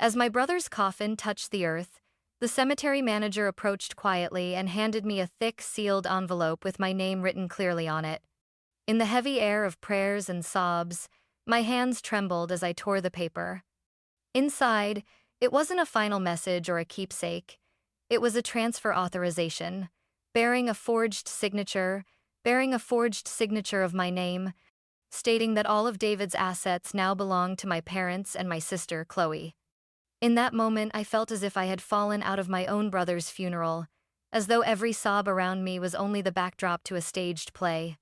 As my brother's coffin touched the earth, the cemetery manager approached quietly and handed me a thick, sealed envelope with my name written clearly on it. In the heavy air of prayers and sobs, my hands trembled as I tore the paper. Inside, it wasn't a final message or a keepsake. It was a transfer authorization, bearing a forged signature, of my name, stating that all of David's assets now belonged to my parents and my sister, Chloe. In that moment, I felt as if I had fallen out of my own brother's funeral, as though every sob around me was only the backdrop to a staged play.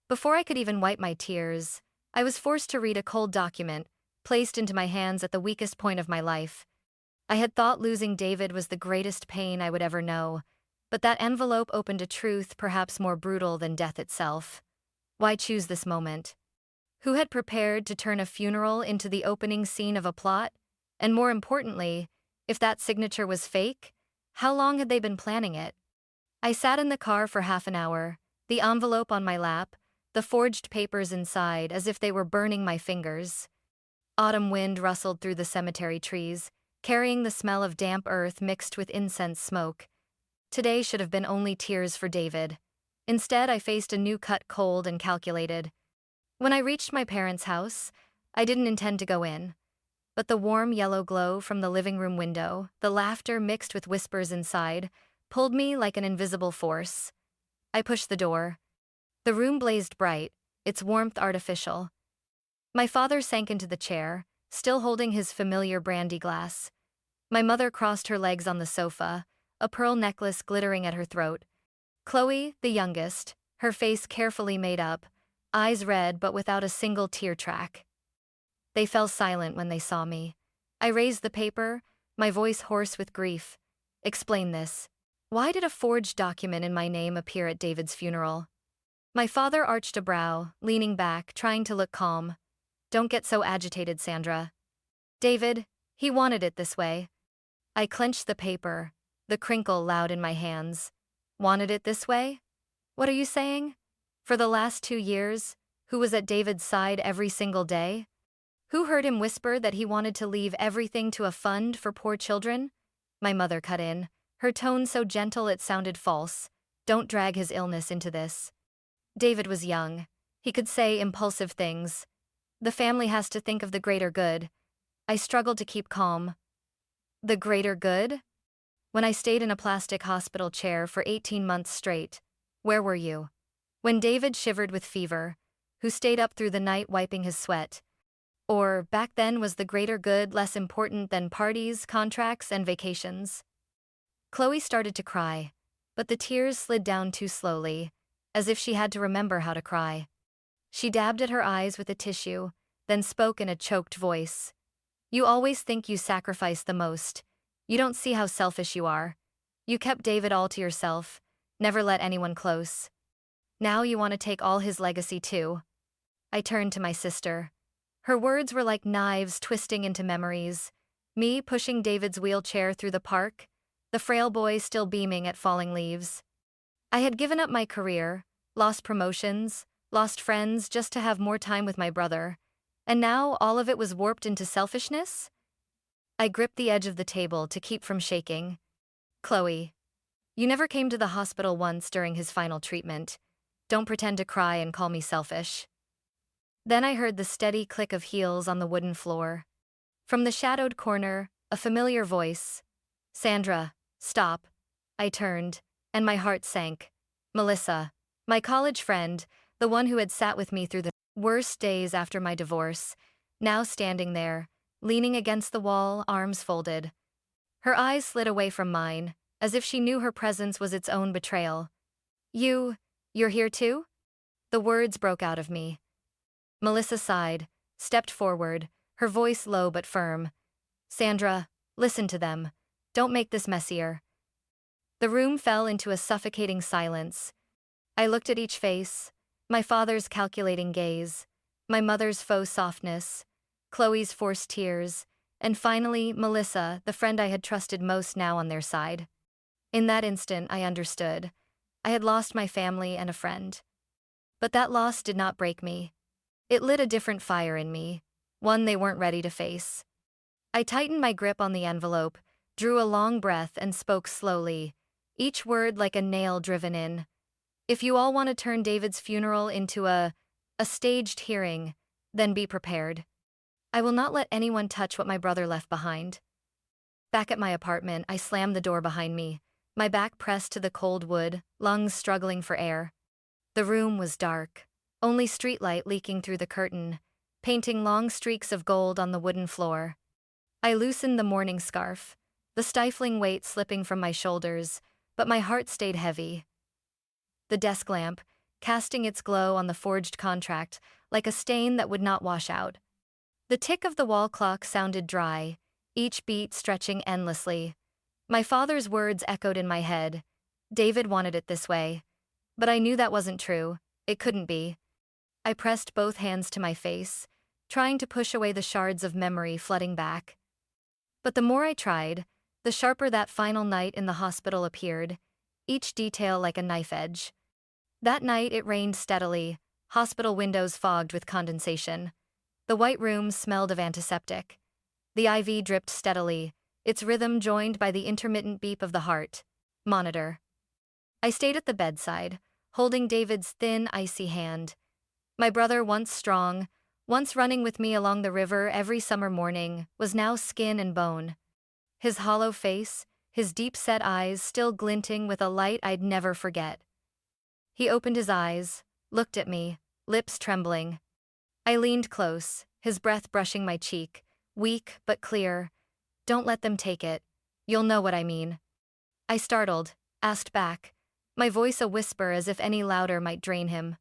Before I could even wipe my tears, I was forced to read a cold document, placed into my hands at the weakest point of my life. I had thought losing David was the greatest pain I would ever know, but that envelope opened a truth perhaps more brutal than death itself. Why choose this moment? Who had prepared to turn a funeral into the opening scene of a plot? And more importantly, if that signature was fake, how long had they been planning it? I sat in the car for half an hour, the envelope on my lap, the forged papers inside as if they were burning my fingers. Autumn wind rustled through the cemetery trees, carrying the smell of damp earth mixed with incense smoke. Today should have been only tears for David. Instead, I faced a new cut cold and calculated. When I reached my parents' house, I didn't intend to go in. But the warm yellow glow from the living room window, the laughter mixed with whispers inside, pulled me like an invisible force. I pushed the door. The room blazed bright, its warmth artificial. My father sank into the chair, still holding his familiar brandy glass. My mother crossed her legs on the sofa, a pearl necklace glittering at her throat. Chloe, the youngest, her face carefully made up, eyes red but without a single tear track. They fell silent when they saw me. I raised the paper, my voice hoarse with grief. Explain this. Why did a forged document in my name appear at David's funeral? My father arched a brow, leaning back, trying to look calm. Don't get so agitated, Sandra. David, he wanted it this way. I clenched the paper, the crinkle loud in my hands. Wanted it this way? What are you saying? For the last 2 years, who was at David's side every single day? Who heard him whisper that he wanted to leave everything to a fund for poor children? My mother cut in, her tone so gentle it sounded false. Don't drag his illness into this. David was young. He could say impulsive things. The family has to think of the greater good. I struggled to keep calm. The greater good? When I stayed in a plastic hospital chair for 18 months straight, where were you? When David shivered with fever, who stayed up through the night wiping his sweat? Or, back then, was the greater good less important than parties, contracts, and vacations? Chloe started to cry, but the tears slid down too slowly, as if she had to remember how to cry. She dabbed at her eyes with a tissue, then spoke in a choked voice. You always think you sacrifice the most. You don't see how selfish you are. You kept David all to yourself, never let anyone close. Now you want to take all his legacy too. I turned to my sister. Her words were like knives twisting into memories. Me pushing David's wheelchair through the park, the frail boy still beaming at falling leaves. I had given up my career, lost promotions, lost friends just to have more time with my brother. And now all of it was warped into selfishness? I gripped the edge of the table to keep from shaking. Chloe, you never came to the hospital once during his final treatment. Don't pretend to cry and call me selfish. Then I heard the steady click of heels on the wooden floor. From the shadowed corner, a familiar voice. Sandra, stop. I turned, and my heart sank. Melissa, my college friend, the one who had sat with me through the worst days after my divorce, now standing there, leaning against the wall, arms folded. Her eyes slid away from mine, as if she knew her presence was its own betrayal. You're here too? The words broke out of me. Melissa sighed, stepped forward, her voice low but firm. Sandra, listen to them. Don't make this messier. The room fell into a suffocating silence. I looked at each face, my father's calculating gaze, my mother's faux softness, Chloe's forced tears, and finally Melissa, the friend I had trusted most, now on their side. In that instant, I understood. I had lost my family and a friend. But that loss did not break me. It lit a different fire in me, one they weren't ready to face. I tightened my grip on the envelope, drew a long breath, and spoke slowly, each word like a nail driven in. If you all want to turn David's funeral into a staged hearing, then be prepared. I will not let anyone touch what my brother left behind. Back at my apartment, I slammed the door behind me, my back pressed to the cold wood, lungs struggling for air. The room was dark, only streetlight leaking through the curtain, painting long streaks of gold on the wooden floor. I loosened the mourning scarf, the stifling weight slipping from my shoulders, but my heart stayed heavy. The desk lamp, casting its glow on the forged contract, like a stain that would not wash out. The tick of the wall clock sounded dry, each beat stretching endlessly. My father's words echoed in my head. David wanted it this way. But I knew that wasn't true. It couldn't be. I pressed both hands to my face, trying to push away the shards of memory flooding back. But the more I tried, the sharper that final night in the hospital appeared, each detail like a knife edge. That night it rained steadily, hospital windows fogged with condensation. The white room smelled of antiseptic. The IV dripped steadily, its rhythm joined by the intermittent beep of the heart monitor. I stayed at the bedside, holding David's thin, icy hand. My brother, once strong, once running with me along the river every summer morning, was now skin and bone. His hollow face, his deep-set eyes still glinting with a light I'd never forget. He opened his eyes, looked at me, lips trembling. I leaned close, his breath brushing my cheek, weak but clear. "Don't let them take it. You'll know what I mean." I startled, asked back, my voice a whisper as if any louder might drain him.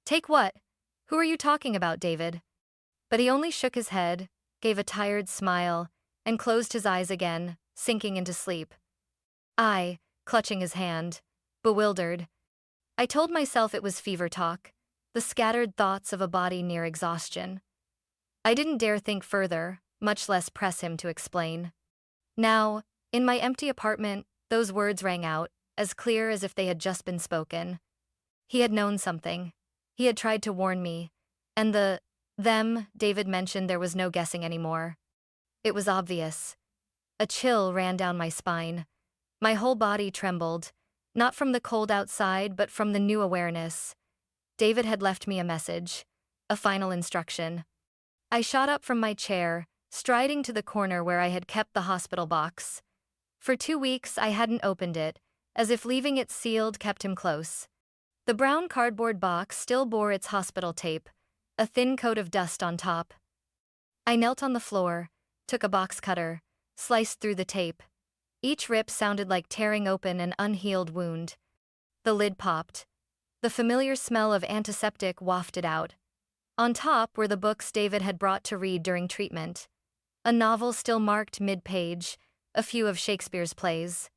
"Take what? Who are you talking about, David?" But he only shook his head, gave a tired smile, and closed his eyes again, sinking into sleep. I, clutching his hand, bewildered. I told myself it was fever talk, the scattered thoughts of a body near exhaustion. I didn't dare think further, much less press him to explain. Now, in my empty apartment, those words rang out, as clear as if they had just been spoken. He had known something. He had tried to warn me. And them David mentioned, there was no guessing anymore. It was obvious. A chill ran down my spine. My whole body trembled, not from the cold outside but from the new awareness. David had left me a message, a final instruction. I shot up from my chair, striding to the corner where I had kept the hospital box. For 2 weeks I hadn't opened it, as if leaving it sealed kept him close. The brown cardboard box still bore its hospital tape, a thin coat of dust on top. I knelt on the floor, took a box cutter, sliced through the tape. Each rip sounded like tearing open an unhealed wound. The lid popped. The familiar smell of antiseptic wafted out. On top were the books David had brought to read during treatment. A novel still marked mid-page, a few of Shakespeare's plays.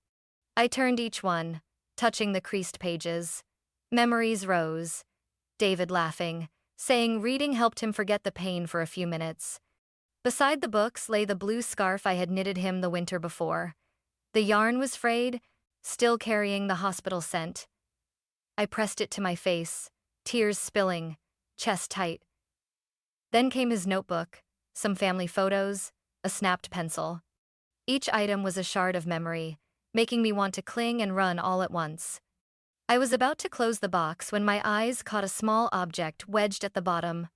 I turned each one, touching the creased pages. Memories rose. David laughing, saying reading helped him forget the pain for a few minutes. Beside the books lay the blue scarf I had knitted him the winter before. The yarn was frayed, still carrying the hospital scent. I pressed it to my face, tears spilling, chest tight. Then came his notebook, some family photos, a snapped pencil. Each item was a shard of memory, making me want to cling and run all at once. I was about to close the box when my eyes caught a small object wedged at the bottom.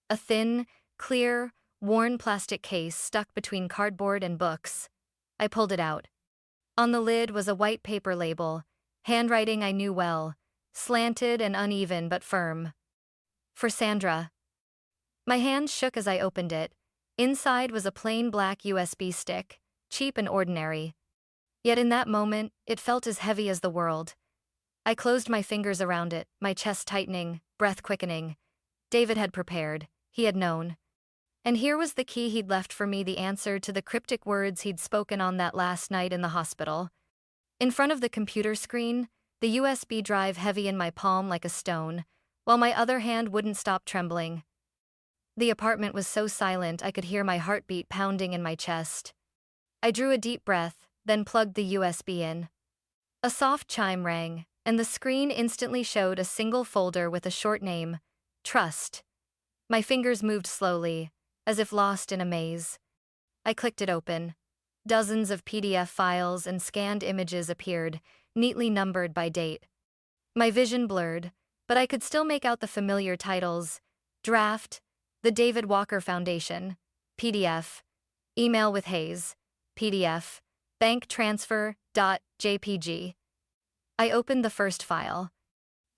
A thin, clear, worn plastic case stuck between cardboard and books. I pulled it out. On the lid was a white paper label, handwriting I knew well, slanted and uneven but firm. For Sandra. My hand shook as I opened it. Inside was a plain black USB stick, cheap and ordinary. Yet in that moment, it felt as heavy as the world. I closed my fingers around it, my chest tightening, breath quickening. David had prepared. He had known. And here was the key he'd left for me, the answer to the cryptic words he'd spoken on that last night in the hospital. In front of the computer screen, the USB drive heavy in my palm like a stone, while my other hand wouldn't stop trembling. The apartment was so silent I could hear my heartbeat pounding in my chest. I drew a deep breath, then plugged the USB in. A soft chime rang, and the screen instantly showed a single folder with a short name, Trust. My fingers moved slowly, as if lost in a maze. I clicked it open. Dozens of PDF files and scanned images appeared, neatly numbered by date. My vision blurred, but I could still make out the familiar titles: Draft, The David Walker Foundation, PDF, Email with Hayes, PDF, Bank Transfer, .jpg. I opened the first file.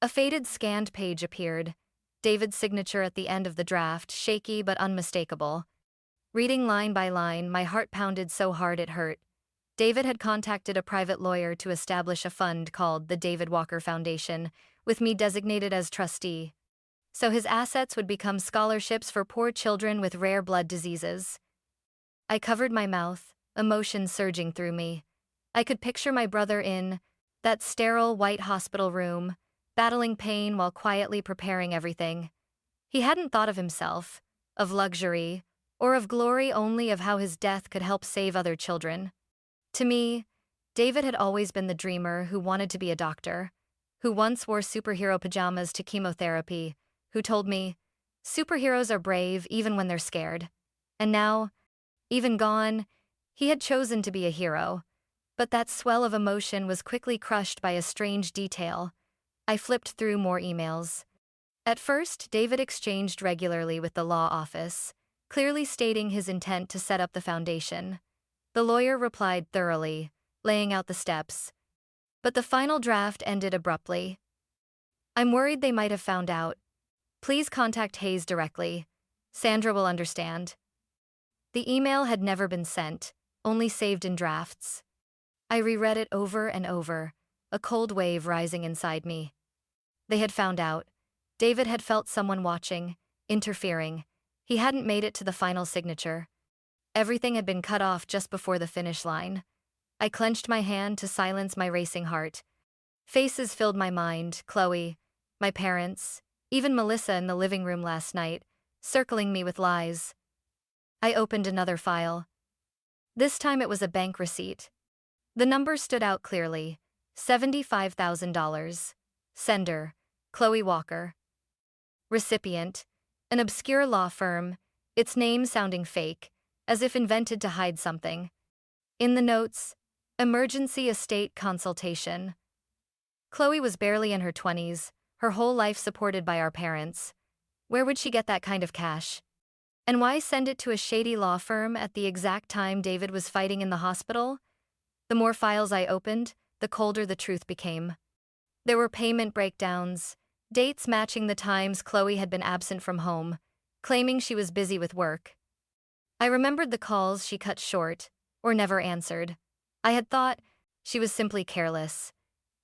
A faded scanned page appeared, David's signature at the end of the draft, shaky but unmistakable. Reading line by line, my heart pounded so hard it hurt. David had contacted a private lawyer to establish a fund called the David Walker Foundation, with me designated as trustee. So his assets would become scholarships for poor children with rare blood diseases. I covered my mouth, emotion surging through me. I could picture my brother in that sterile white hospital room, battling pain while quietly preparing everything. He hadn't thought of himself, of luxury, or of glory, only of how his death could help save other children. To me, David had always been the dreamer who wanted to be a doctor, who once wore superhero pajamas to chemotherapy, who told me, superheroes are brave even when they're scared. And now, even gone, he had chosen to be a hero. But that swell of emotion was quickly crushed by a strange detail. I flipped through more emails. At first, David exchanged regularly with the law office, clearly stating his intent to set up the foundation. The lawyer replied thoroughly, laying out the steps. But the final draft ended abruptly. I'm worried they might have found out. Please contact Hayes directly. Sandra will understand. The email had never been sent, only saved in drafts. I reread it over and over, a cold wave rising inside me. They had found out. David had felt someone watching, interfering. He hadn't made it to the final signature. Everything had been cut off just before the finish line. I clenched my hand to silence my racing heart. Faces filled my mind: Chloe, my parents, even Melissa in the living room last night, circling me with lies. I opened another file. This time it was a bank receipt. The number stood out clearly: $75,000. Sender: Chloe Walker. Recipient: an obscure law firm, its name sounding fake, as if invented to hide something. In the notes, emergency estate consultation. Chloe was barely in her 20s, her whole life supported by our parents. Where would she get that kind of cash? And why send it to a shady law firm at the exact time David was fighting in the hospital? The more files I opened, the colder the truth became. There were payment breakdowns, dates matching the times Chloe had been absent from home, claiming she was busy with work. I remembered the calls she cut short, or never answered. I had thought she was simply careless.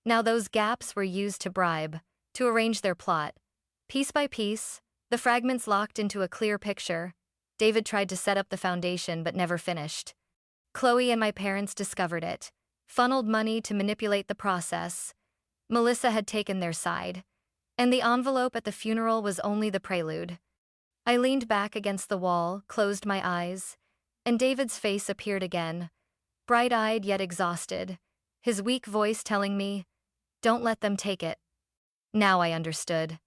Now those gaps were used to bribe, to arrange their plot. Piece by piece, the fragments locked into a clear picture. David tried to set up the foundation but never finished. Chloe and my parents discovered it, funneled money to manipulate the process. Melissa had taken their side, and the envelope at the funeral was only the prelude. I leaned back against the wall, closed my eyes, and David's face appeared again, bright-eyed yet exhausted, his weak voice telling me, "Don't let them take it." Now I understood.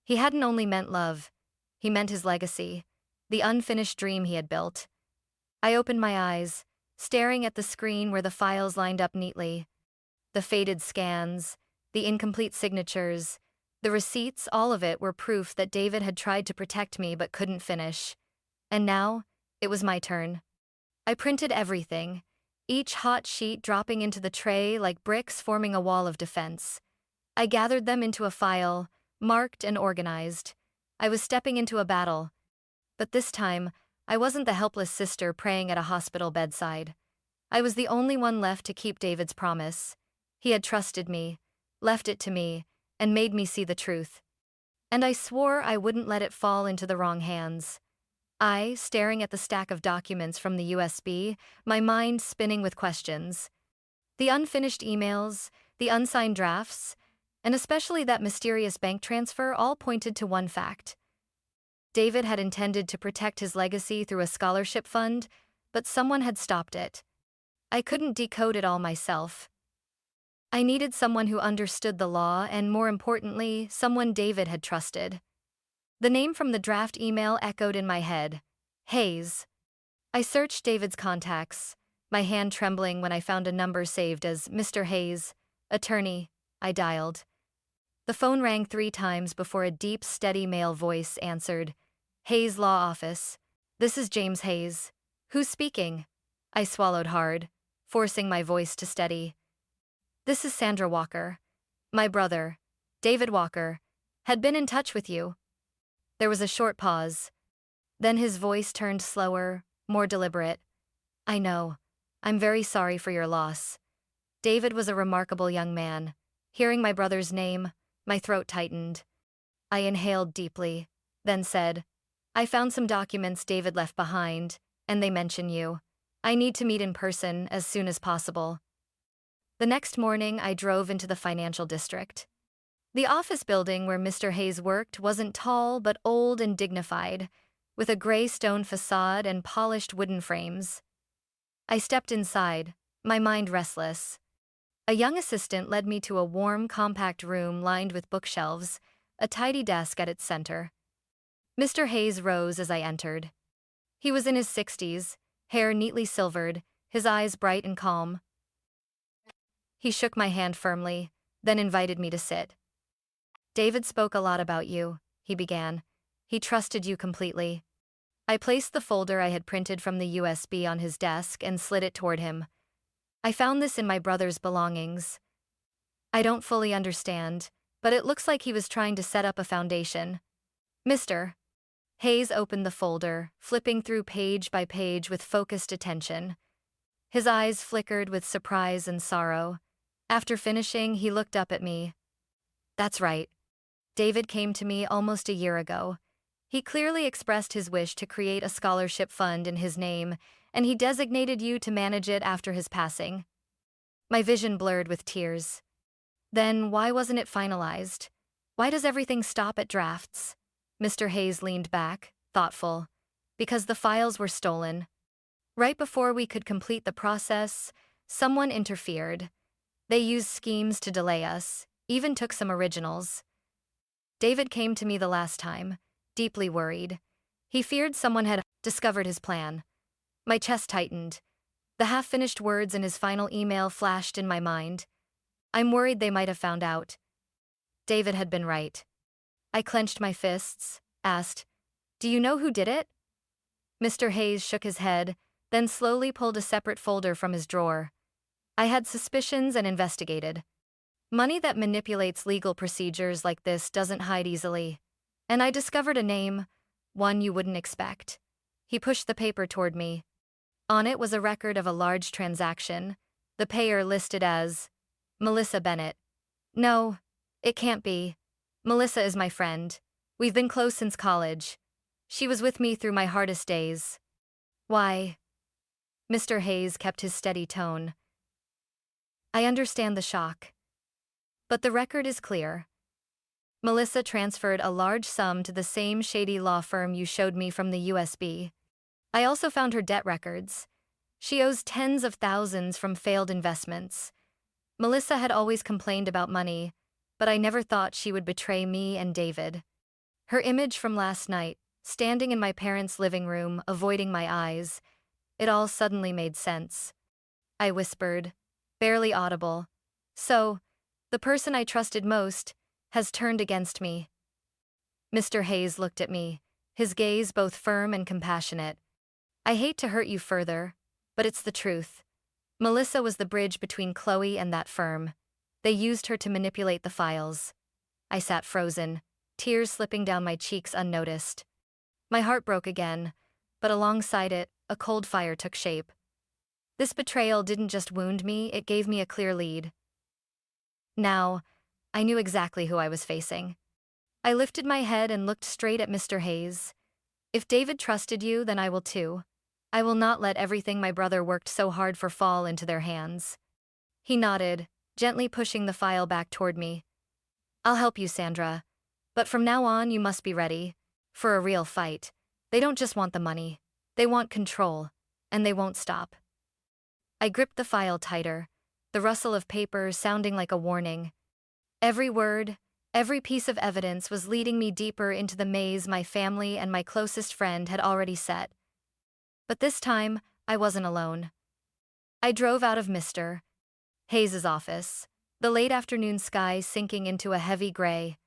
He hadn't only meant love, he meant his legacy, the unfinished dream he had built. I opened my eyes, staring at the screen where the files lined up neatly. The faded scans, the incomplete signatures, the receipts, all of it were proof that David had tried to protect me but couldn't finish. And now, it was my turn. I printed everything, each hot sheet dropping into the tray like bricks forming a wall of defense. I gathered them into a file, marked and organized. I was stepping into a battle. But this time, I wasn't the helpless sister praying at a hospital bedside. I was the only one left to keep David's promise. He had trusted me, left it to me, and made me see the truth. And I swore I wouldn't let it fall into the wrong hands. I, staring at the stack of documents from the USB, my mind spinning with questions. The unfinished emails, the unsigned drafts, and especially that mysterious bank transfer all pointed to one fact. David had intended to protect his legacy through a scholarship fund, but someone had stopped it. I couldn't decode it all myself. I needed someone who understood the law and, more importantly, someone David had trusted. The name from the draft email echoed in my head: Hayes. I searched David's contacts, my hand trembling when I found a number saved as Mr. Hayes, attorney. I dialed. The phone rang 3 times before a deep, steady male voice answered. Hayes Law Office. This is James Hayes. Who's speaking? I swallowed hard, forcing my voice to steady. This is Sandra Walker. My brother, David Walker, had been in touch with you. There was a short pause. Then his voice turned slower, more deliberate. I know. I'm very sorry for your loss. David was a remarkable young man. Hearing my brother's name, my throat tightened. I inhaled deeply, then said, I found some documents David left behind, and they mention you. I need to meet in person as soon as possible. The next morning, I drove into the financial district. The office building where Mr. Hayes worked wasn't tall but old and dignified, with a gray stone facade and polished wooden frames. I stepped inside, my mind restless. A young assistant led me to a warm, compact room lined with bookshelves, a tidy desk at its center. Mr. Hayes rose as I entered. He was in his 60s, hair neatly silvered, his eyes bright and calm. He shook my hand firmly, then invited me to sit. David spoke a lot about you, he began. He trusted you completely. I placed the folder I had printed from the USB on his desk and slid it toward him. I found this in my brother's belongings. I don't fully understand, but it looks like he was trying to set up a foundation. Mr. Hayes opened the folder, flipping through page by page with focused attention. His eyes flickered with surprise and sorrow. After finishing, he looked up at me. That's right. David came to me almost a year ago. He clearly expressed his wish to create a scholarship fund in his name, and he designated you to manage it after his passing. My vision blurred with tears. Then why wasn't it finalized? Why does everything stop at drafts? Mr. Hayes leaned back, thoughtful. Because the files were stolen. Right before we could complete the process, someone interfered. They used schemes to delay us, even took some originals. David came to me the last time, deeply worried. He feared someone had discovered his plan. My chest tightened. The half-finished words in his final email flashed in my mind. I'm worried they might have found out. David had been right. I clenched my fists, asked, Do you know who did it? Mr. Hayes shook his head, then slowly pulled a separate folder from his drawer. I had suspicions and investigated. Money that manipulates legal procedures like this doesn't hide easily. And I discovered a name, one you wouldn't expect. He pushed the paper toward me. On it was a record of a large transaction, the payer listed as Melissa Bennett. No, it can't be. Melissa is my friend. We've been close since college. She was with me through my hardest days. Why? Mr. Hayes kept his steady tone. I understand the shock. But the record is clear. Melissa transferred a large sum to the same shady law firm you showed me from the USB. I also found her debt records. She owes tens of thousands from failed investments. Melissa had always complained about money, but I never thought she would betray me and David. Her image from last night, standing in my parents' living room, avoiding my eyes, it all suddenly made sense. I whispered, barely audible. So, the person I trusted most has turned against me. Mr. Hayes looked at me, his gaze both firm and compassionate. I hate to hurt you further, but it's the truth. Melissa was the bridge between Chloe and that firm. They used her to manipulate the files. I sat frozen, tears slipping down my cheeks unnoticed. My heart broke again, but alongside it, a cold fire took shape. This betrayal didn't just wound me, it gave me a clear lead. Now, I knew exactly who I was facing. I lifted my head and looked straight at Mr. Hayes. If David trusted you, then I will too. I will not let everything my brother worked so hard for fall into their hands. He nodded, gently pushing the file back toward me. I'll help you, Sandra. But from now on, you must be ready. For a real fight. They don't just want the money. They want control. And they won't stop. I gripped the file tighter, the rustle of paper sounding like a warning. Every word, every piece of evidence was leading me deeper into the maze my family and my closest friend had already set. But this time, I wasn't alone. I drove out of Mr. Hayes's office, the late afternoon sky sinking into a heavy gray.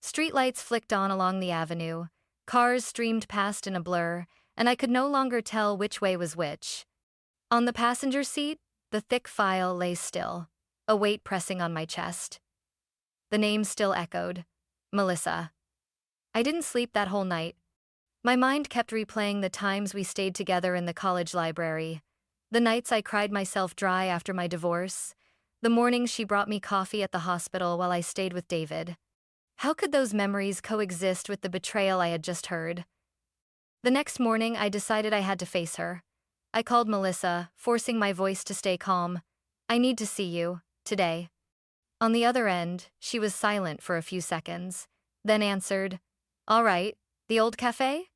Streetlights flicked on along the avenue, cars streamed past in a blur, and I could no longer tell which way was which. On the passenger seat, the thick file lay still, a weight pressing on my chest. The name still echoed. Melissa. I didn't sleep that whole night. My mind kept replaying the times we stayed together in the college library, the nights I cried myself dry after my divorce, the mornings she brought me coffee at the hospital while I stayed with David. How could those memories coexist with the betrayal I had just heard? The next morning, I decided I had to face her. I called Melissa, forcing my voice to stay calm. "I need to see you, today." On the other end, she was silent for a few seconds, then answered, "All right, the old cafe?"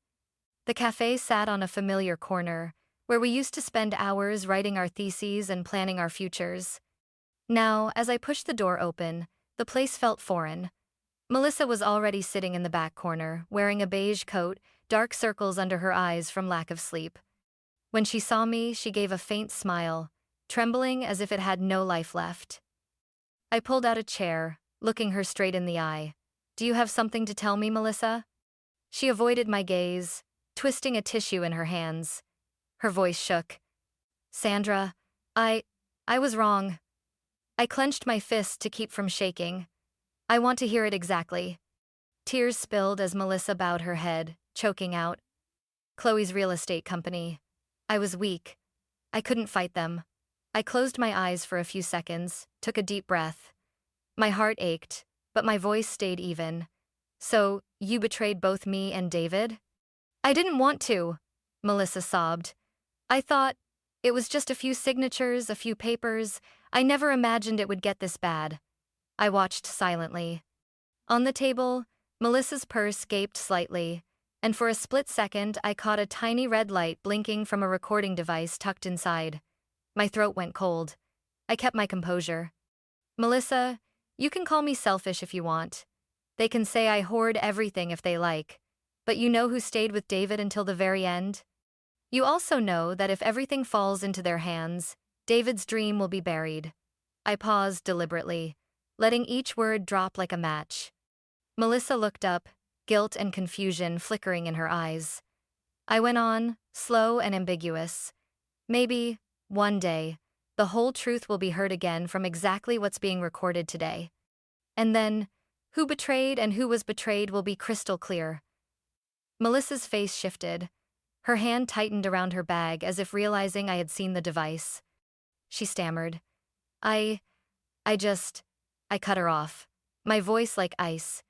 The cafe sat on a familiar corner, where we used to spend hours writing our theses and planning our futures. Now, as I pushed the door open, the place felt foreign. Melissa was already sitting in the back corner, wearing a beige coat, dark circles under her eyes from lack of sleep. When she saw me, she gave a faint smile, trembling as if it had no life left. I pulled out a chair, looking her straight in the eye. "Do you have something to tell me, Melissa?" She avoided my gaze, twisting a tissue in her hands. Her voice shook. "Sandra, I was wrong." I clenched my fist to keep from shaking. "I want to hear it exactly." Tears spilled as Melissa bowed her head, choking out. "Chloe's real estate company. I was weak. I couldn't fight them." I closed my eyes for a few seconds, took a deep breath. My heart ached, but my voice stayed even. "So, you betrayed both me and David?" "I didn't want to," Melissa sobbed. "I thought it was just a few signatures, a few papers. I never imagined it would get this bad." I watched silently. On the table, Melissa's purse gaped slightly, and for a split second I caught a tiny red light blinking from a recording device tucked inside. My throat went cold. I kept my composure. "Melissa, you can call me selfish if you want. They can say I hoard everything if they like. But you know who stayed with David until the very end? You also know that if everything falls into their hands, David's dream will be buried." I paused deliberately, letting each word drop like a match. Melissa looked up, guilt and confusion flickering in her eyes. I went on, slow and ambiguous. "Maybe, one day, the whole truth will be heard again from exactly what's being recorded today. And then, who betrayed and who was betrayed will be crystal clear." Melissa's face shifted. Her hand tightened around her bag as if realizing I had seen the device. She stammered. I cut her off, my voice like ice.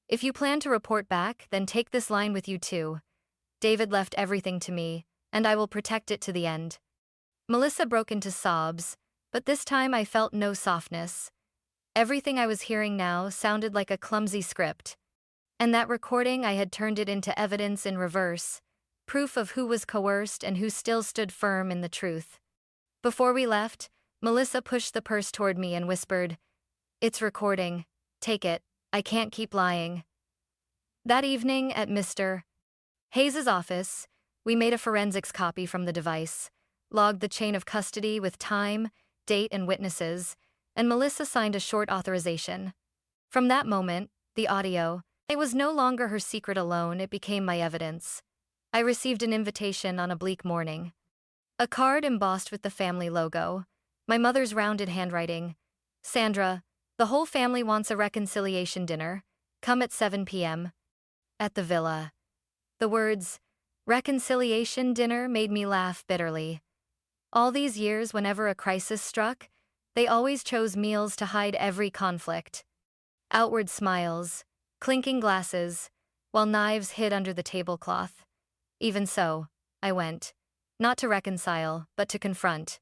"If you plan to report back, then take this line with you too. David left everything to me, and I will protect it to the end." Melissa broke into sobs, but this time I felt no softness. Everything I was hearing now sounded like a clumsy script. And that recording, I had turned it into evidence in reverse, proof of who was coerced and who still stood firm in the truth. Before we left, Melissa pushed the purse toward me and whispered, "It's recording. Take it. I can't keep lying." That evening at Mr. Hayes's office, we made a forensics copy from the device, logged the chain of custody with time, date, and witnesses, and Melissa signed a short authorization. From that moment, the audio, it was no longer her secret alone, it became my evidence. I received an invitation on a bleak morning. A card embossed with the family logo, my mother's rounded handwriting. "Sandra, the whole family wants a reconciliation dinner. Come at 7 p.m. at the villa." The words, "reconciliation dinner," made me laugh bitterly. All these years, whenever a crisis struck, they always chose meals to hide every conflict. Outward smiles, clinking glasses, while knives hid under the tablecloth. Even so, I went, not to reconcile, but to confront.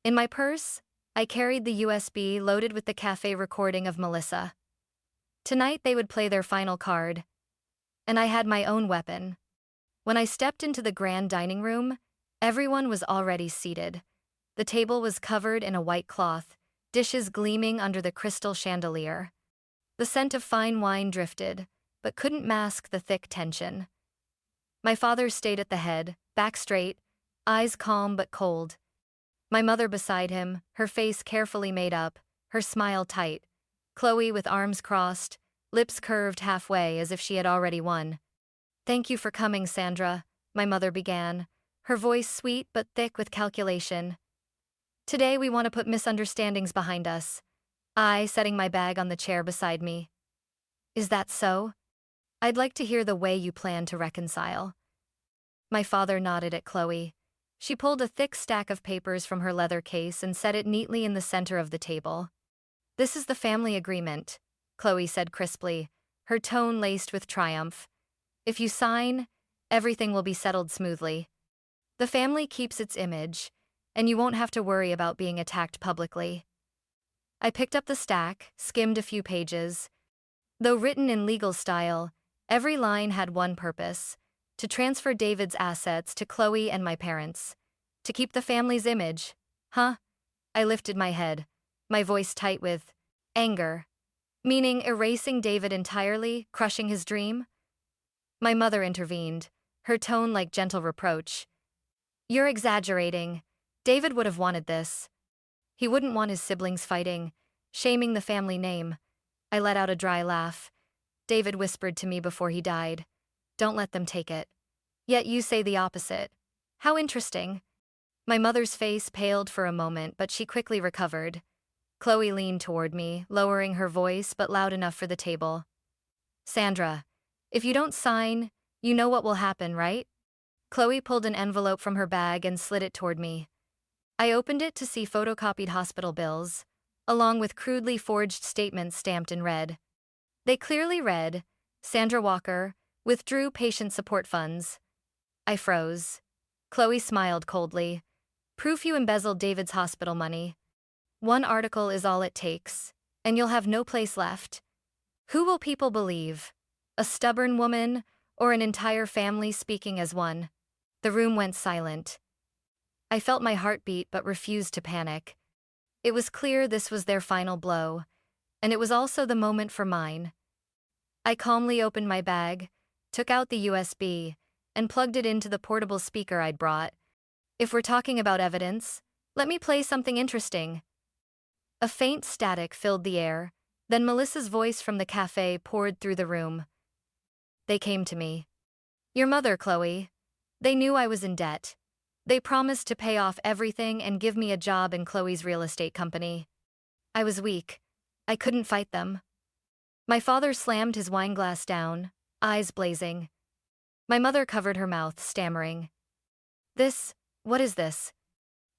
In my purse, I carried the USB loaded with the cafe recording of Melissa. Tonight they would play their final card. And I had my own weapon. When I stepped into the grand dining room, everyone was already seated. The table was covered in a white cloth, dishes gleaming under the crystal chandelier. The scent of fine wine drifted, but couldn't mask the thick tension. My father stayed at the head, back straight, eyes calm but cold. My mother beside him, her face carefully made up, her smile tight. Chloe with arms crossed, lips curved halfway as if she had already won. "Thank you for coming, Sandra," my mother began, her voice sweet but thick with calculation. "Today we want to put misunderstandings behind us." I, setting my bag on the chair beside me. "Is that so? I'd like to hear the way you plan to reconcile." My father nodded at Chloe. She pulled a thick stack of papers from her leather case and set it neatly in the center of the table. "This is the family agreement," Chloe said crisply, her tone laced with triumph. "If you sign, everything will be settled smoothly. The family keeps its image, and you won't have to worry about being attacked publicly." I picked up the stack, skimmed a few pages. Though written in legal style, every line had one purpose: to transfer David's assets to Chloe and my parents. To keep the family's image. Huh? I lifted my head, my voice tight with anger. Meaning erasing David entirely, crushing his dream? My mother intervened, her tone like gentle reproach. "You're exaggerating. David would have wanted this. He wouldn't want his siblings fighting, shaming the family name." I let out a dry laugh. "David whispered to me before he died, 'Don't let them take it.' Yet you say the opposite. How interesting." My mother's face paled for a moment, but she quickly recovered. Chloe leaned toward me, lowering her voice but loud enough for the table. "Sandra, if you don't sign, you know what will happen, right?" Chloe pulled an envelope from her bag and slid it toward me. I opened it to see photocopied hospital bills, along with crudely forged statements stamped in red. They clearly read, "Sandra Walker, withdrew patient support funds." I froze. Chloe smiled coldly. "Proof you embezzled David's hospital money. One article is all it takes, and you'll have no place left. Who will people believe? A stubborn woman, or an entire family speaking as one?" The room went silent. I felt my heart beat but refused to panic. It was clear this was their final blow, and it was also the moment for mine. I calmly opened my bag, took out the USB, and plugged it into the portable speaker I'd brought. "If we're talking about evidence, let me play something interesting." A faint static filled the air, then Melissa's voice from the cafe poured through the room. "They came to me. Your mother, Chloe. They knew I was in debt. They promised to pay off everything and give me a job in Chloe's real estate company. I was weak. I couldn't fight them." My father slammed his wineglass down, eyes blazing. My mother covered her mouth, stammering. What is this?"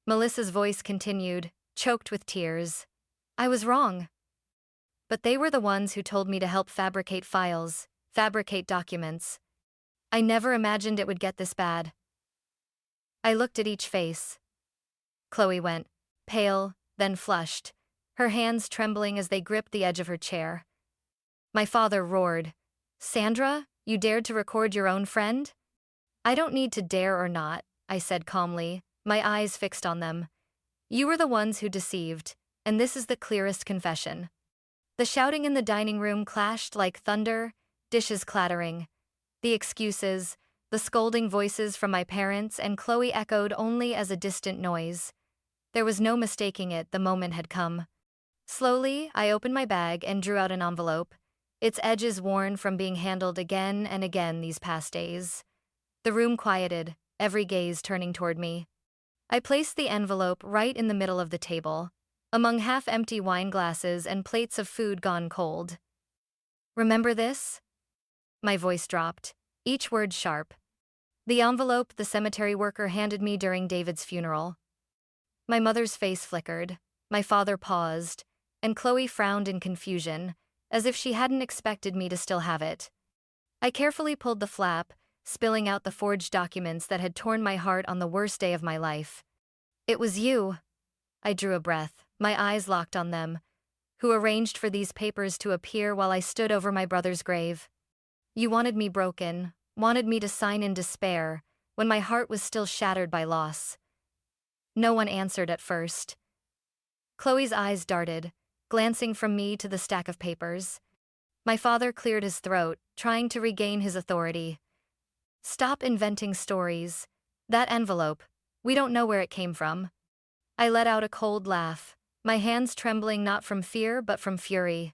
Melissa's voice continued, choked with tears. "I was wrong. But they were the ones who told me to help fabricate files, fabricate documents. I never imagined it would get this bad." I looked at each face. Chloe went pale, then flushed, her hands trembling as they gripped the edge of her chair. My father roared, "Sandra, you dared to record your own friend?" "I don't need to dare or not," I said calmly, my eyes fixed on them. "You were the ones who deceived, and this is the clearest confession." The shouting in the dining room clashed like thunder, dishes clattering. The excuses, the scolding voices from my parents and Chloe echoed only as a distant noise. There was no mistaking it, the moment had come. Slowly, I opened my bag and drew out an envelope, its edges worn from being handled again and again these past days. The room quieted, every gaze turning toward me. I placed the envelope right in the middle of the table, among half-empty wine glasses and plates of food gone cold. "Remember this?" My voice dropped, each word sharp. The envelope the cemetery worker handed me during David's funeral. My mother's face flickered, my father paused, and Chloe frowned in confusion, as if she hadn't expected me to still have it. I carefully pulled the flap, spilling out the forged documents that had torn my heart on the worst day of my life. "It was you." I drew a breath, my eyes locked on them, who arranged for these papers to appear while I stood over my brother's grave. "You wanted me broken, wanted me to sign in despair, when my heart was still shattered by loss." No one answered at first. Chloe's eyes darted, glancing from me to the stack of papers. My father cleared his throat, trying to regain his authority. "Stop inventing stories. That envelope. We don't know where it came from. I let out a cold laugh, my hands trembling not from fear but from fury.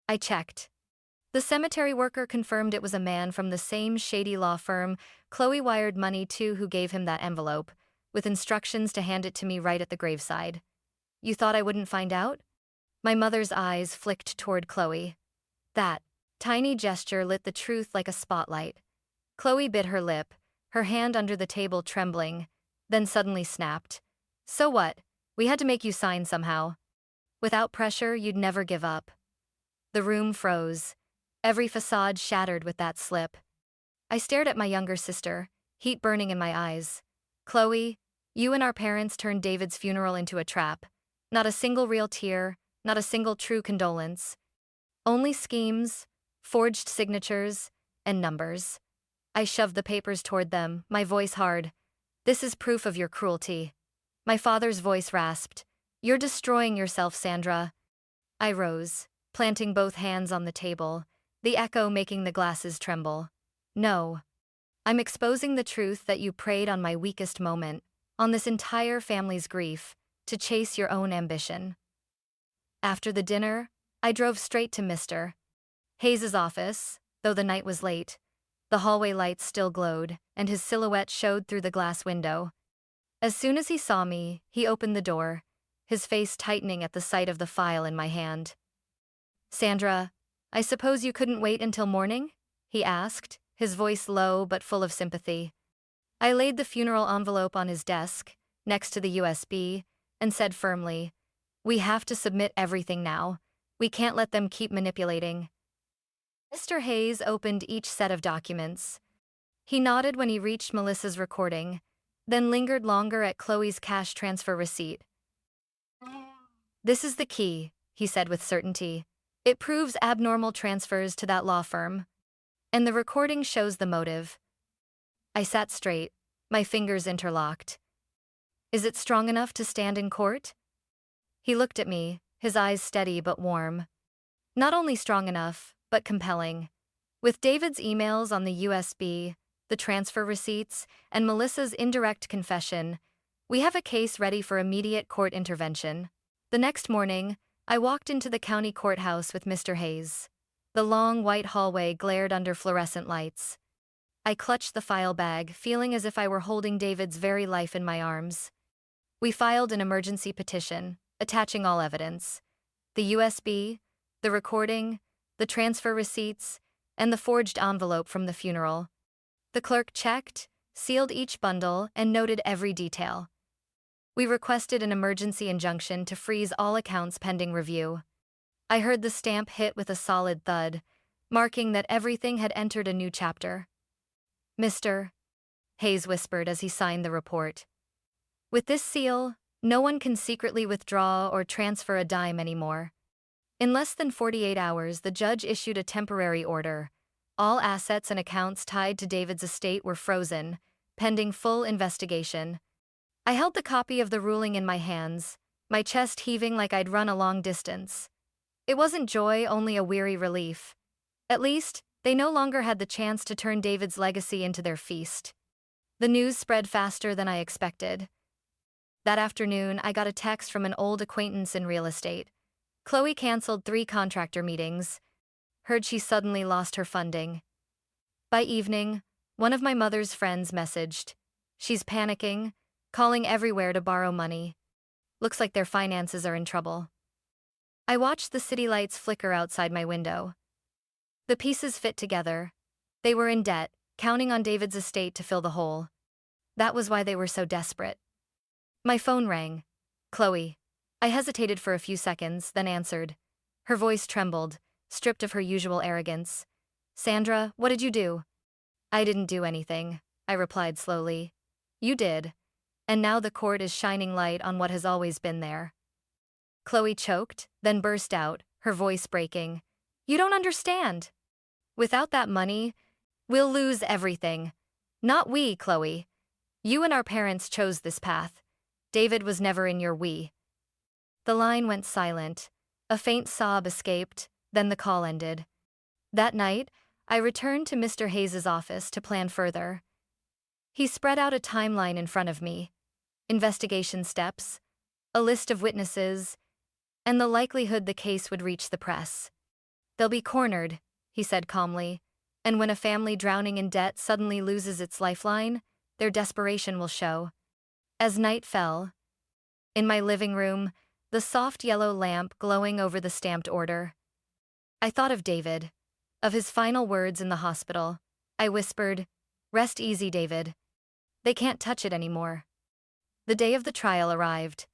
I checked. The cemetery worker confirmed it was a man from the same shady law firm Chloe wired money to who gave him that envelope, with instructions to hand it to me right at the graveside. You thought I wouldn't find out? My mother's eyes flicked toward Chloe. That tiny gesture lit the truth like a spotlight. Chloe bit her lip, her hand under the table trembling, then suddenly snapped. So what? We had to make you sign somehow. Without pressure, you'd never give up. The room froze, every facade shattered with that slip. I stared at my younger sister, heat burning in my eyes. Chloe, you and our parents turned David's funeral into a trap. Not a single real tear, not a single true condolence. Only schemes, forged signatures, and numbers. I shoved the papers toward them, my voice hard. This is proof of your cruelty. My father's voice rasped. You're destroying yourself, Sandra. I rose, planting both hands on the table, the echo making the glasses tremble. No. I'm exposing the truth that you preyed on my weakest moment, on this entire family's grief, to chase your own ambition. After the dinner, I drove straight to Mr. Hayes's office, though the night was late. The hallway lights still glowed, and his silhouette showed through the glass window. As soon as he saw me, he opened the door, his face tightening at the sight of the file in my hand. Sandra, I suppose you couldn't wait until morning? He asked, his voice low but full of sympathy. I laid the funeral envelope on his desk, next to the USB, and said firmly, we have to submit everything now. We can't let them keep manipulating. Mr. Hayes opened each set of documents. He nodded when he reached Melissa's recording, then lingered longer at Chloe's cash transfer receipt. This is the key, he said with certainty. It proves abnormal transfers to that law firm. And the recording shows the motive. I sat straight, my fingers interlocked. Is it strong enough to stand in court? He looked at me, his eyes steady but warm. Not only strong enough, but compelling. With David's emails on the USB, the transfer receipts, and Melissa's indirect confession, we have a case ready for immediate court intervention. The next morning, I walked into the county courthouse with Mr. Hayes. The long white hallway glared under fluorescent lights. I clutched the file bag, feeling as if I were holding David's very life in my arms. We filed an emergency petition, attaching all evidence. The USB, the recording, the transfer receipts, and the forged envelope from the funeral. The clerk checked, sealed each bundle, and noted every detail. We requested an emergency injunction to freeze all accounts pending review. I heard the stamp hit with a solid thud, marking that everything had entered a new chapter. Mr. Hayes whispered as he signed the report. With this seal, no one can secretly withdraw or transfer a dime anymore. In less than 48 hours, the judge issued a temporary order. All assets and accounts tied to David's estate were frozen, pending full investigation. I held the copy of the ruling in my hands, my chest heaving like I'd run a long distance. It wasn't joy, only a weary relief. At least, they no longer had the chance to turn David's legacy into their feast. The news spread faster than I expected. That afternoon, I got a text from an old acquaintance in real estate. Chloe canceled 3 contractor meetings. Heard she suddenly lost her funding. By evening, one of my mother's friends messaged. She's panicking, calling everywhere to borrow money. Looks like their finances are in trouble. I watched the city lights flicker outside my window. The pieces fit together. They were in debt, counting on David's estate to fill the hole. That was why they were so desperate. My phone rang. Chloe. I hesitated for a few seconds, then answered. Her voice trembled, stripped of her usual arrogance. Sandra, what did you do? I didn't do anything, I replied slowly. You did. And now the court is shining light on what has always been there. Chloe choked, then burst out, her voice breaking. You don't understand. Without that money, we'll lose everything. Not we, Chloe. You and our parents chose this path. David was never in your we. The line went silent. A faint sob escaped, then the call ended. That night, I returned to Mr. Hayes's office to plan further. He spread out a timeline in front of me, investigation steps, a list of witnesses, and the likelihood the case would reach the press. "They'll be cornered," he said calmly, "and when a family drowning in debt suddenly loses its lifeline, their desperation will show." As night fell, in my living room, the soft yellow lamp glowing over the stamped order, I thought of David, of his final words in the hospital. I whispered, "Rest easy, David. They can't touch it anymore." The day of the trial arrived.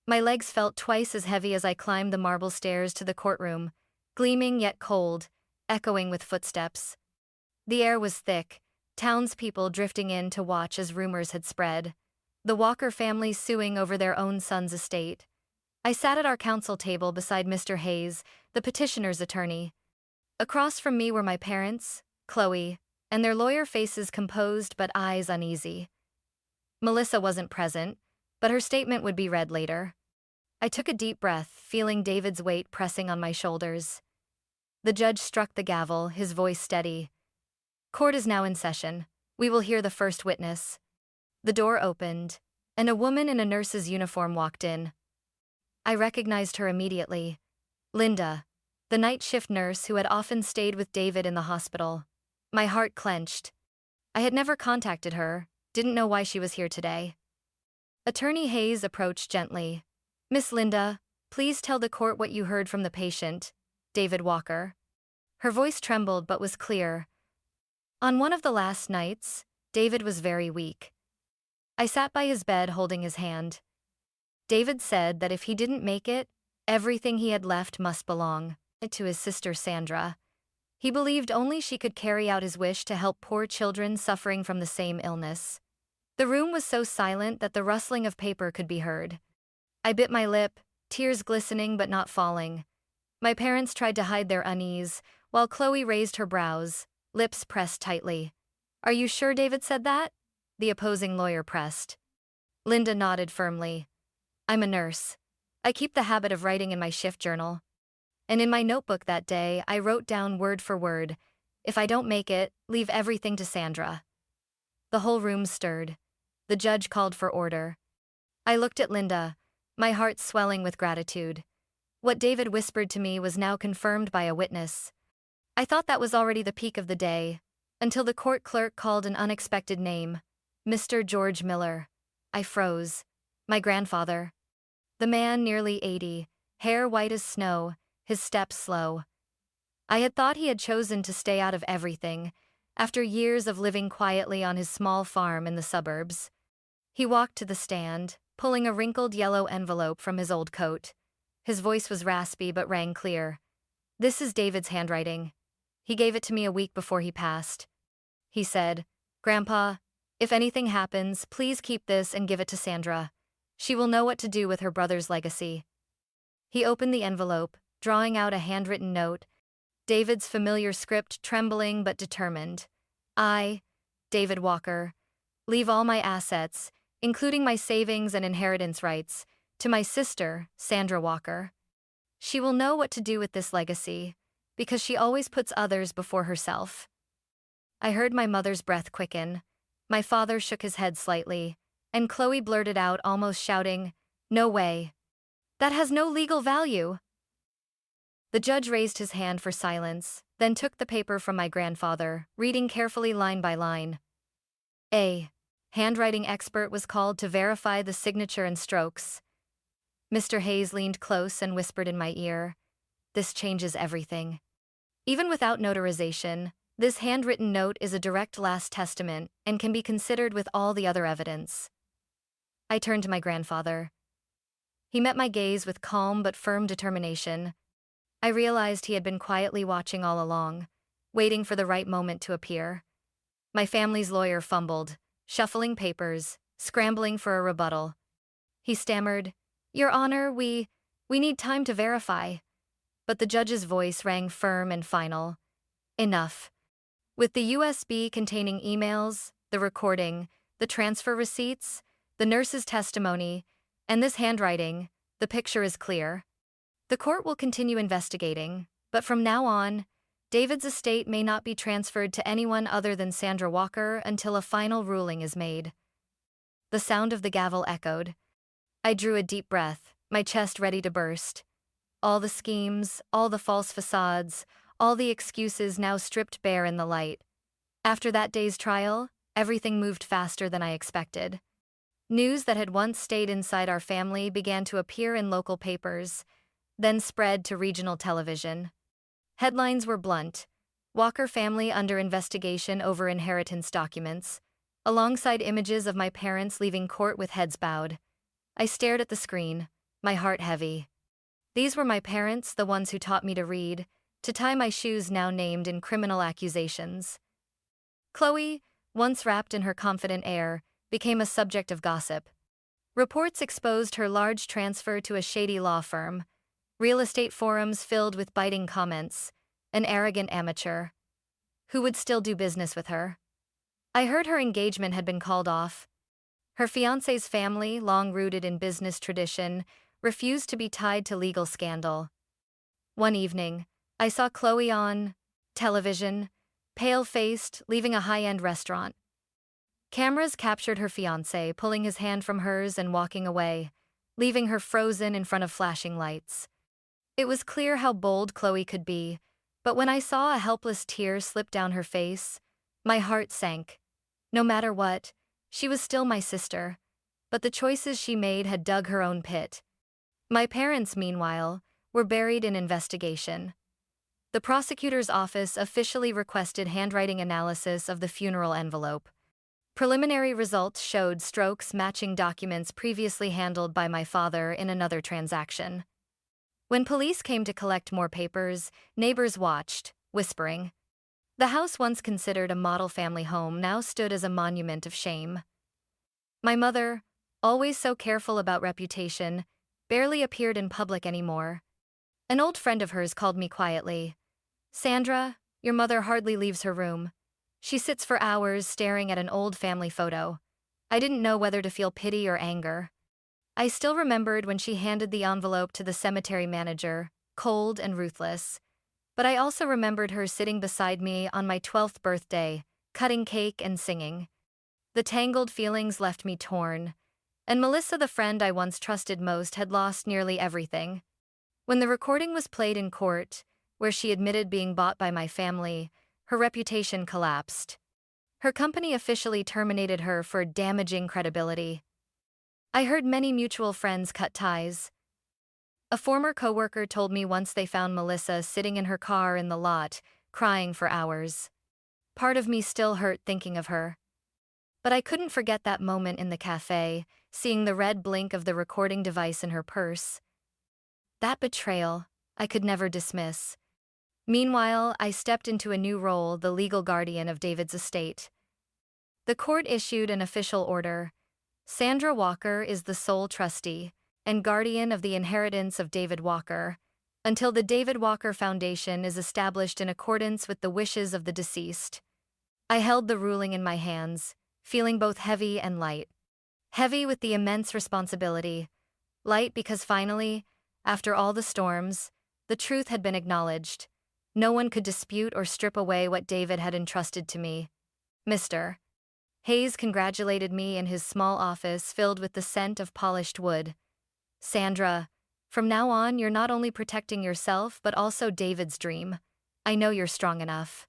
My legs felt twice as heavy as I climbed the marble stairs to the courtroom, gleaming yet cold, echoing with footsteps. The air was thick, townspeople drifting in to watch as rumors had spread, the Walker family suing over their own son's estate. I sat at our counsel table beside Mr. Hayes, the petitioner's attorney. Across from me were my parents, Chloe, and their lawyer faces composed but eyes uneasy. Melissa wasn't present, but her statement would be read later. I took a deep breath, feeling David's weight pressing on my shoulders. The judge struck the gavel, his voice steady. "Court is now in session. We will hear the first witness." The door opened, and a woman in a nurse's uniform walked in. I recognized her immediately. Linda, the night shift nurse who had often stayed with David in the hospital. My heart clenched. I had never contacted her, didn't know why she was here today. Attorney Hayes approached gently. "Miss Linda, please tell the court what you heard from the patient, David Walker." Her voice trembled but was clear. "On one of the last nights, David was very weak. I sat by his bed holding his hand. David said that if he didn't make it, everything he had left must belong to his sister Sandra. He believed only she could carry out his wish to help poor children suffering from the same illness." The room was so silent that the rustling of paper could be heard. I bit my lip, tears glistening but not falling. My parents tried to hide their unease, while Chloe raised her brows, lips pressed tightly. "Are you sure David said that?" the opposing lawyer pressed. Linda nodded firmly. "I'm a nurse. I keep the habit of writing in my shift journal. And in my notebook that day, I wrote down word for word, 'If I don't make it, leave everything to Sandra.'" The whole room stirred. The judge called for order. I looked at Linda, my heart swelling with gratitude. What David whispered to me was now confirmed by a witness. I thought that was already the peak of the day, until the court clerk called an unexpected name, Mr. George Miller. I froze. My grandfather. The man nearly 80, hair white as snow, his steps slow. I had thought he had chosen to stay out of everything, after years of living quietly on his small farm in the suburbs. He walked to the stand, pulling a wrinkled yellow envelope from his old coat. His voice was raspy but rang clear. "This is David's handwriting. He gave it to me a week before he passed. He said, 'Grandpa, if anything happens, please keep this and give it to Sandra. She will know what to do with her brother's legacy.'" He opened the envelope, drawing out a handwritten note, David's familiar script trembling but determined. "I, David Walker, leave all my assets, including my savings and inheritance rights, to my sister, Sandra Walker. She will know what to do with this legacy, because she always puts others before herself." I heard my mother's breath quicken. My father shook his head slightly, and Chloe blurted out, almost shouting, "No way. That has no legal value." The judge raised his hand for silence, then took the paper from my grandfather, reading carefully line by line. A handwriting expert was called to verify the signature and strokes. Mr. Hayes leaned close and whispered in my ear, "This changes everything." Even without notarization, this handwritten note is a direct last testament and can be considered with all the other evidence. I turned to my grandfather. He met my gaze with calm but firm determination. I realized he had been quietly watching all along, waiting for the right moment to appear. My family's lawyer fumbled, shuffling papers, scrambling for a rebuttal. He stammered, "Your Honor, we need time to verify." But the judge's voice rang firm and final. "Enough. With the USB containing emails, the recording, the transfer receipts, the nurse's testimony, and this handwriting, the picture is clear. The court will continue investigating, but from now on, David's estate may not be transferred to anyone other than Sandra Walker until a final ruling is made." The sound of the gavel echoed. I drew a deep breath, my chest ready to burst. All the schemes, all the false facades, all the excuses now stripped bare in the light. After that day's trial, everything moved faster than I expected. News that had once stayed inside our family began to appear in local papers, then spread to regional television. Headlines were blunt: Walker family under investigation over inheritance documents, alongside images of my parents leaving court with heads bowed. I stared at the screen, my heart heavy. These were my parents, the ones who taught me to read, to tie my shoes, now named in criminal accusations. Chloe, once wrapped in her confident air, became a subject of gossip. Reports exposed her large transfer to a shady law firm, real estate forums filled with biting comments, an arrogant amateur. Who would still do business with her? I heard her engagement had been called off. Her fiancé's family, long rooted in business tradition, refused to be tied to legal scandal. One evening, I saw Chloe on television, pale-faced, leaving a high-end restaurant. Cameras captured her fiancé pulling his hand from hers and walking away, leaving her frozen in front of flashing lights. It was clear how bold Chloe could be, but when I saw a helpless tear slip down her face, my heart sank. No matter what, she was still my sister, but the choices she made had dug her own pit. My parents, meanwhile, were buried in investigation. The prosecutor's office officially requested handwriting analysis of the funeral envelope. Preliminary results showed strokes matching documents previously handled by my father in another transaction. When police came to collect more papers, neighbors watched, whispering. The house, once considered a model family home, now stood as a monument of shame. My mother, always so careful about reputation, barely appeared in public anymore. An old friend of hers called me quietly. "Sandra, your mother hardly leaves her room. She sits for hours staring at an old family photo." I didn't know whether to feel pity or anger. I still remembered when she handed the envelope to the cemetery manager, cold and ruthless. But I also remembered her sitting beside me on my 12th birthday, cutting cake and singing. The tangled feelings left me torn. And Melissa, the friend I once trusted most, had lost nearly everything. When the recording was played in court, where she admitted being bought by my family, her reputation collapsed. Her company officially terminated her for damaging credibility. I heard many mutual friends cut ties. A former coworker told me once they found Melissa sitting in her car in the lot, crying for hours. Part of me still hurt thinking of her. But I couldn't forget that moment in the cafe, seeing the red blink of the recording device in her purse. That betrayal, I could never dismiss. Meanwhile, I stepped into a new role, the legal guardian of David's estate. The court issued an official order. Sandra Walker is the sole trustee and guardian of the inheritance of David Walker, until the David Walker Foundation is established in accordance with the wishes of the deceased. I held the ruling in my hands, feeling both heavy and light. Heavy with the immense responsibility, light because finally, after all the storms, the truth had been acknowledged. No one could dispute or strip away what David had entrusted to me. Mr. Hayes congratulated me in his small office filled with the scent of polished wood. "Sandra, from now on you're not only protecting yourself but also David's dream. I know you're strong enough."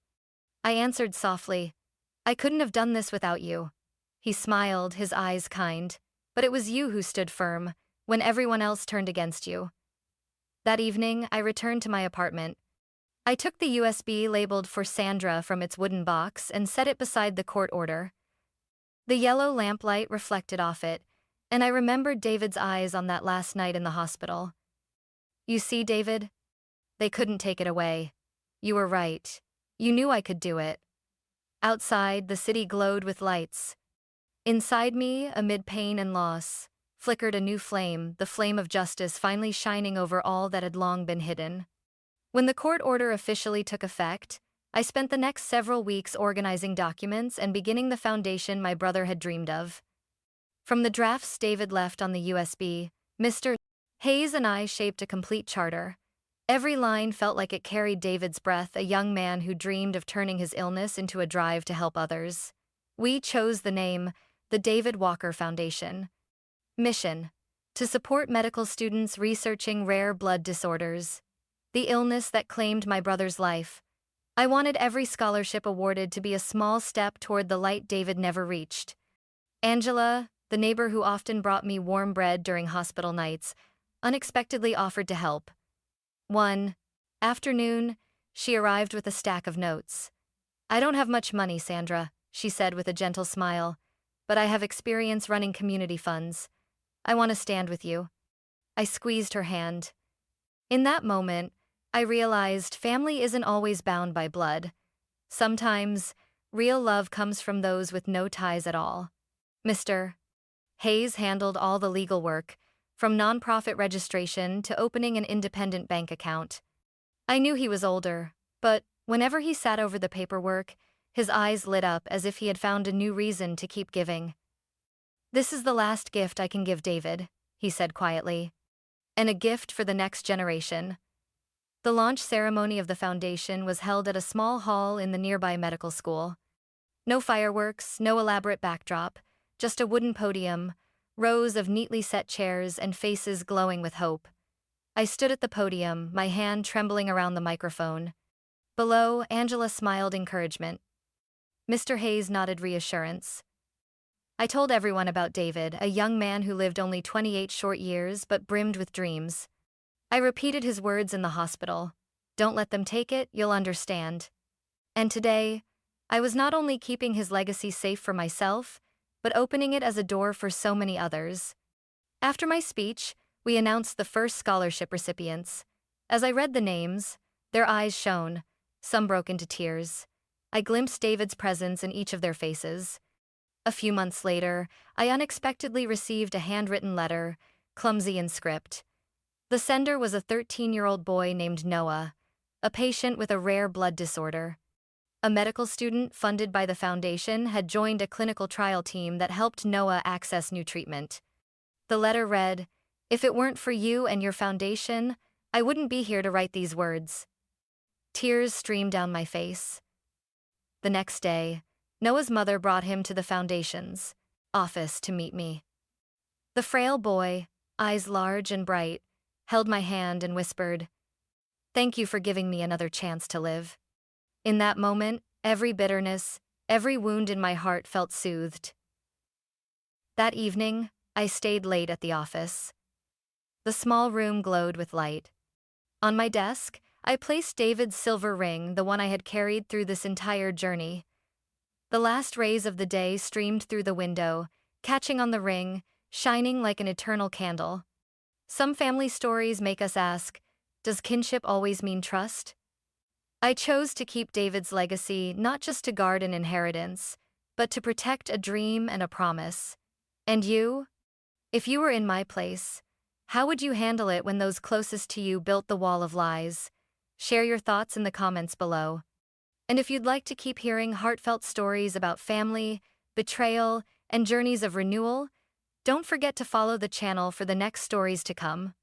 I answered softly, "I couldn't have done this without you." He smiled, his eyes kind. "But it was you who stood firm, when everyone else turned against you." That evening, I returned to my apartment. I took the USB labeled for Sandra from its wooden box and set it beside the court order. The yellow lamplight reflected off it, and I remembered David's eyes on that last night in the hospital. "You see, David? They couldn't take it away. You were right. You knew I could do it." Outside, the city glowed with lights. Inside me, amid pain and loss, flickered a new flame, the flame of justice finally shining over all that had long been hidden. When the court order officially took effect, I spent the next several weeks organizing documents and beginning the foundation my brother had dreamed of. From the drafts David left on the USB, Mr. Hayes and I shaped a complete charter. Every line felt like it carried David's breath, a young man who dreamed of turning his illness into a drive to help others. We chose the name the David Walker Foundation. Mission: to support medical students researching rare blood disorders, the illness that claimed my brother's life. I wanted every scholarship awarded to be a small step toward the light David never reached. Angela, the neighbor who often brought me warm bread during hospital nights, unexpectedly offered to help. One afternoon, she arrived with a stack of notes. "I don't have much money, Sandra," she said with a gentle smile, "but I have experience running community funds. I want to stand with you." I squeezed her hand. In that moment, I realized family isn't always bound by blood. Sometimes, real love comes from those with no ties at all. Mr. Hayes handled all the legal work, from nonprofit registration to opening an independent bank account. I knew he was older, but whenever he sat over the paperwork, his eyes lit up as if he had found a new reason to keep giving. "This is the last gift I can give David," he said quietly, "and a gift for the next generation." The launch ceremony of the foundation was held at a small hall in the nearby medical school. No fireworks, no elaborate backdrop, just a wooden podium, rows of neatly set chairs, and faces glowing with hope. I stood at the podium, my hand trembling around the microphone. Below, Angela smiled encouragement. Mr. Hayes nodded reassurance. I told everyone about David, a young man who lived only 28 short years but brimmed with dreams. I repeated his words in the hospital. "Don't let them take it, you'll understand." And today, I was not only keeping his legacy safe for myself, but opening it as a door for so many others. After my speech, we announced the first scholarship recipients. As I read the names, their eyes shone. Some broke into tears. I glimpsed David's presence in each of their faces. A few months later, I unexpectedly received a handwritten letter, clumsy in script. The sender was a 13-year-old boy named Noah, a patient with a rare blood disorder. A medical student funded by the foundation had joined a clinical trial team that helped Noah access new treatment. The letter read, "If it weren't for you and your foundation, I wouldn't be here to write these words." Tears streamed down my face. The next day, Noah's mother brought him to the foundation's office to meet me. The frail boy, eyes large and bright, held my hand and whispered, "Thank you for giving me another chance to live." In that moment, every bitterness, every wound in my heart felt soothed. That evening, I stayed late at the office. The small room glowed with light. On my desk, I placed David's silver ring, the one I had carried through this entire journey. The last rays of the day streamed through the window, catching on the ring, shining like an eternal candle. Some family stories make us ask, does kinship always mean trust? I chose to keep David's legacy not just to guard an inheritance, but to protect a dream and a promise. And you? If you were in my place, how would you handle it when those closest to you built the wall of lies? Share your thoughts in the comments below. And if you'd like to keep hearing heartfelt stories about family, betrayal, and journeys of renewal, don't forget to follow the channel for the next stories to come.